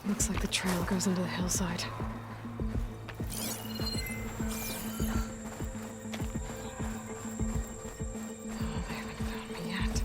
Looks like the trail goes into the hillside. Oh, they haven't found me yet.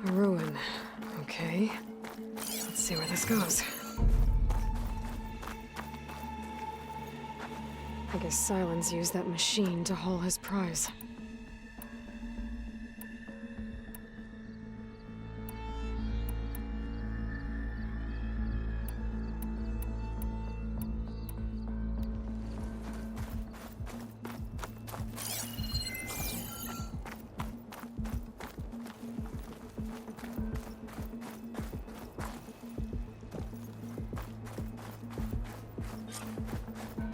A ruin. Okay. Let's see where this goes. I guess Sylens used that machine to haul his prize.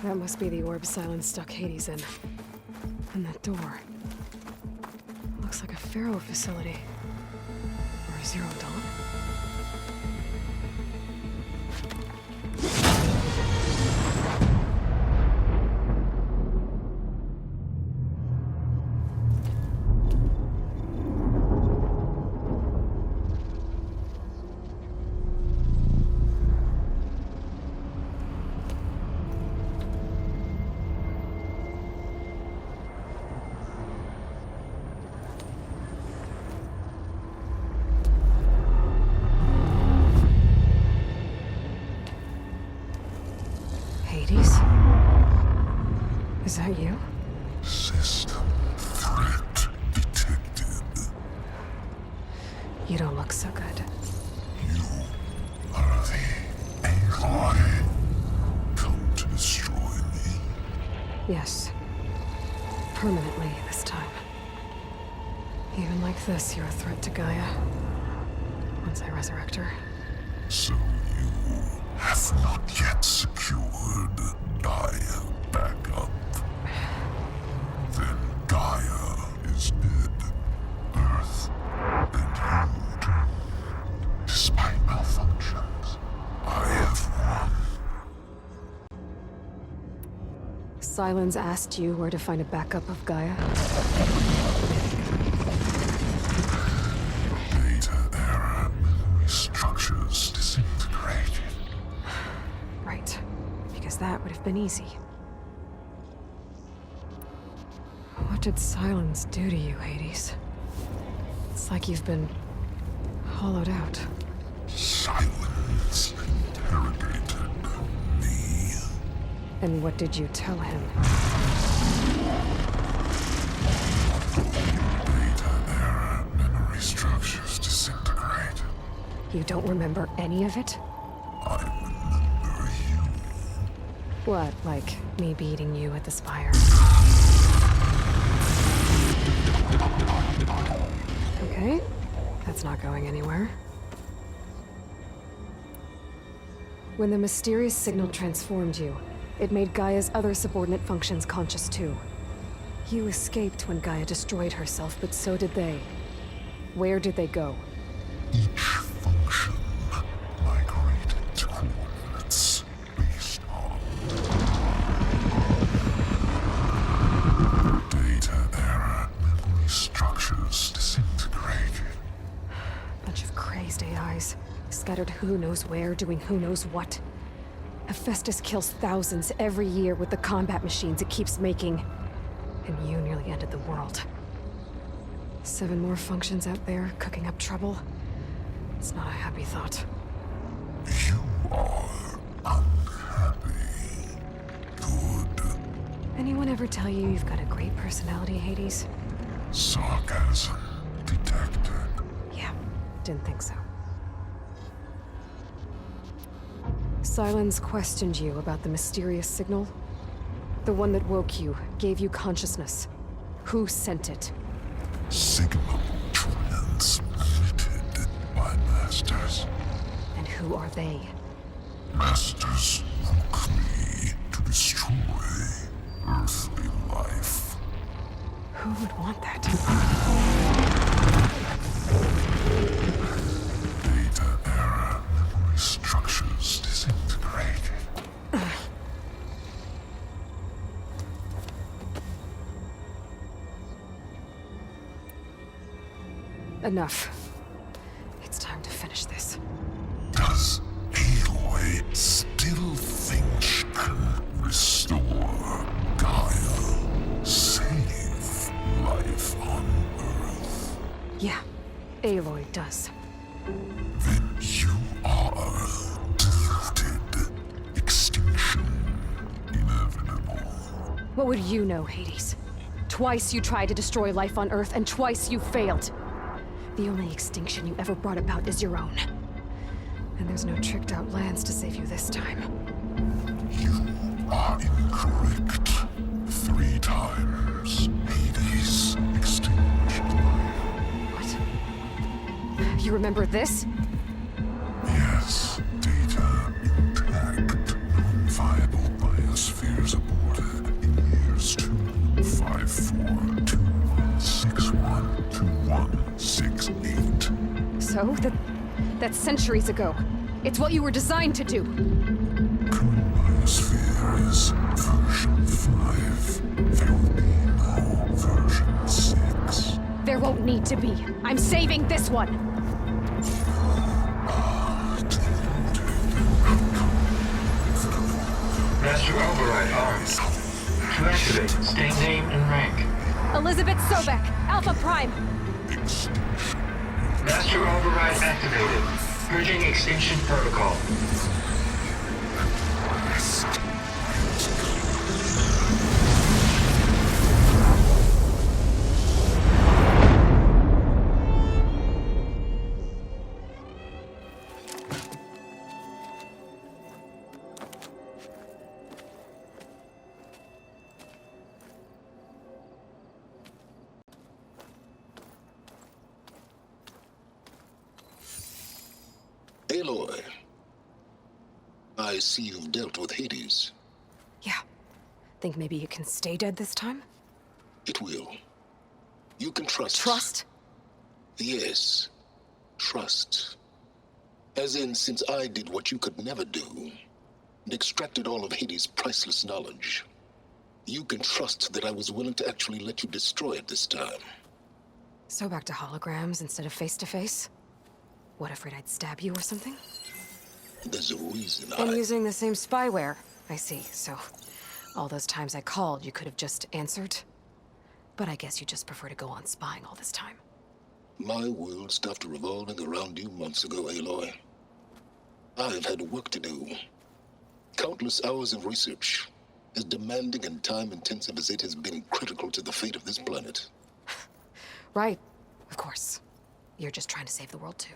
That must be the orb Sylens stuck Hades in. And that door. Looks like a Pharaoh facility. Or a Zero Dawn. Is that you? System threat detected. You don't look so good. You are the AI come to destroy me. Yes. Permanently this time. Even like this, you're a threat to Gaia. Once I resurrect her. So you have not yet secured Gaia back up. Then Gaia is dead. Earth and you doomed. Despite malfunctions, I have won. Sylens asked you where to find a backup of Gaia? Data error, memory structures disintegrated. Right. Because that would have been easy. did Sylens do to you, Hades? It's like you've been hollowed out. Sylens interrogated me. And what did you tell him? Data error, memory structures disintegrate. You don't remember any of it? I remember you. What, like me beating you at the Spire? Okay, that's not going anywhere. When the mysterious signal transformed you, it made Gaia's other subordinate functions conscious too. You escaped when Gaia destroyed herself, but so did they. Where did they go? Each function migrated to coordinates based on data error, memory structures disintegrated. Bunch of crazed AIs, scattered who knows where, doing who knows what. Hephaestus kills thousands every year with the combat machines it keeps making. And you nearly ended the world. 7 more functions out there, cooking up trouble. It's not a happy thought. You are unhappy. Good. Anyone ever tell you you've got a great personality, Hades? Sarcasm detected. Yeah, didn't think so. Sylens questioned you about the mysterious signal. The one that woke you, gave you consciousness. Who sent it? Signal transmitted by masters. And who are they? Masters woke me to destroy earthly life. Who would want that? Data error, memory structures disintegrated. Enough. It's time to finish this. Does Aloy still think she can restore Gaia? Save life on Earth? Yeah, Aloy does. Then you are deluded. Extinction inevitable. What would you know, Hades? Twice you tried to destroy life on Earth, and twice you failed. The only extinction you ever brought about is your own. And there's no tricked-out lands to save you this time. You are incorrect. 3 times Hades extinguished life. What? You remember this? Yes, data intact. Non-viable biospheres aborted in years 2154, 2161, 2168. So? That's centuries ago. It's what you were designed to do. Current biosphere is version 5. There will be no version 6. There won't need to be. I'm saving this one! Master override armed. To activate, state name and rank. Elizabeth Sobek, Alpha Prime! Master override activated. Bridging extinction protocol. Aloy, I see you've dealt with Hades. Yeah. Think maybe you can stay dead this time? It will. You can trust. Trust? Yes. Trust. As in, since I did what you could never do, and extracted all of Hades' priceless knowledge, you can trust that I was willing to actually let you destroy it this time. So back to holograms instead of face-to-face? What, afraid I'd stab you or something? There's a reason And using the same spyware. I see, so all those times I called, you could have just answered? But I guess you just prefer to go on spying all this time. My world stopped revolving around you months ago, Aloy. I've had work to do. Countless hours of research, as demanding and time-intensive as it has been critical to the fate of this planet. Right, of course. You're just trying to save the world too.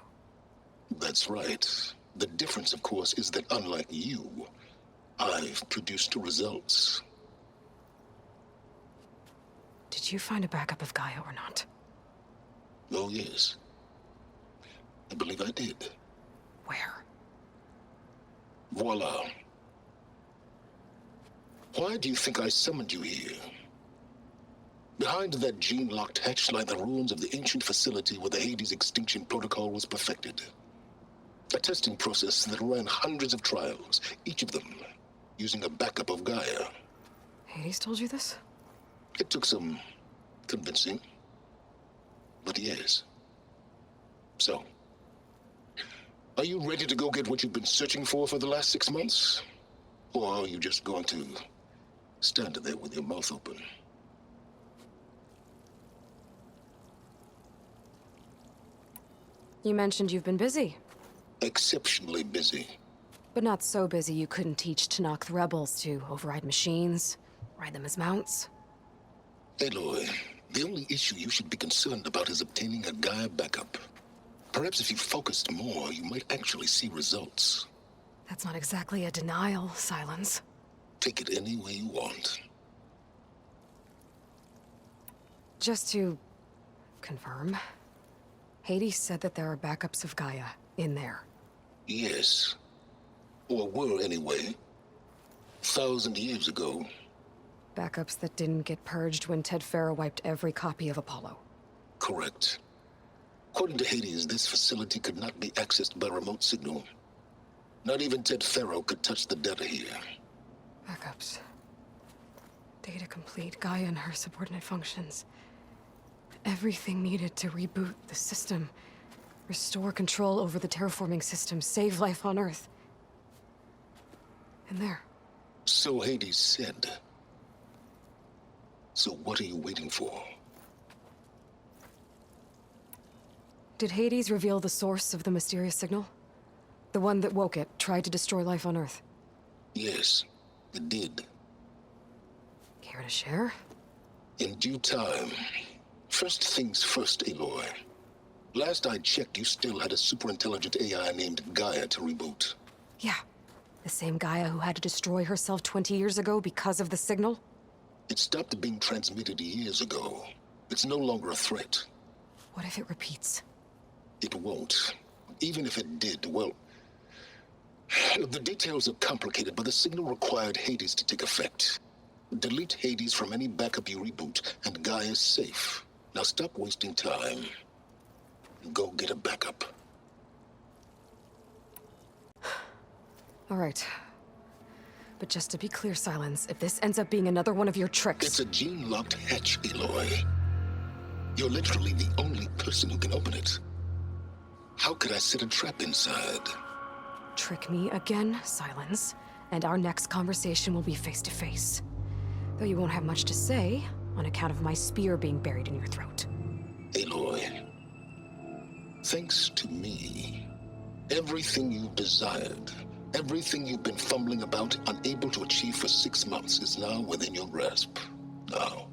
That's right. The difference, of course, is that unlike you, I've produced results. Did you find a backup of Gaia or not? Oh, yes. I believe I did. Where? Voila. Why do you think I summoned you here? Behind that gene-locked hatch lie the ruins of the ancient facility where the Hades extinction protocol was perfected. A testing process that ran hundreds of trials, each of them using a backup of Gaia. Hades told you this? It took some convincing, but yes. So, are you ready to go get what you've been searching for the last 6 months? Or are you just going to stand there with your mouth open? You mentioned you've been busy. Exceptionally busy. But not so busy you couldn't teach Tanakh the rebels to override machines, ride them as mounts. Aloy, the only issue you should be concerned about is obtaining a Gaia backup. Perhaps if you focused more, you might actually see results. That's not exactly a denial, Sylens. Take it any way you want. Just to confirm, Hades said that there are backups of Gaia in there. Yes. Or were anyway. 1,000 years ago. Backups that didn't get purged when Ted Farrow wiped every copy of Apollo. Correct. According to Hades, this facility could not be accessed by remote signal. Not even Ted Farrow could touch the data here. Backups. Data complete, Gaia and her subordinate functions. Everything needed to reboot the system. Restore control over the terraforming system, save life on Earth. And there. So Hades said. So what are you waiting for? Did Hades reveal the source of the mysterious signal? The one that woke it, tried to destroy life on Earth? Yes, it did. Care to share? In due time. First things first, Aloy. Last I checked, you still had a superintelligent AI named Gaia to reboot. Yeah. The same Gaia who had to destroy herself 20 years ago because of the signal? It stopped being transmitted years ago. It's no longer a threat. What if it repeats? It won't. Even if it did, well... The details are complicated, but the signal required Hades to take effect. Delete Hades from any backup you reboot, and Gaia's safe. Now stop wasting time. And go get a backup. All right. But just to be clear, Sylens, if this ends up being another one of your tricks... It's a gene-locked hatch, Aloy. You're literally the only person who can open it. How could I set a trap inside? Trick me again, Sylens, and our next conversation will be face-to-face. Though you won't have much to say, on account of my spear being buried in your throat. Aloy, thanks to me, everything you desired, everything you've been fumbling about, unable to achieve for 6 months, is now within your grasp. Now,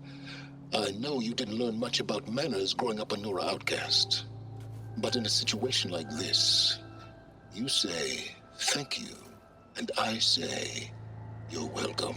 I know you didn't learn much about manners growing up a Nora outcast. But in a situation like this, you say, thank you, and I say, you're welcome.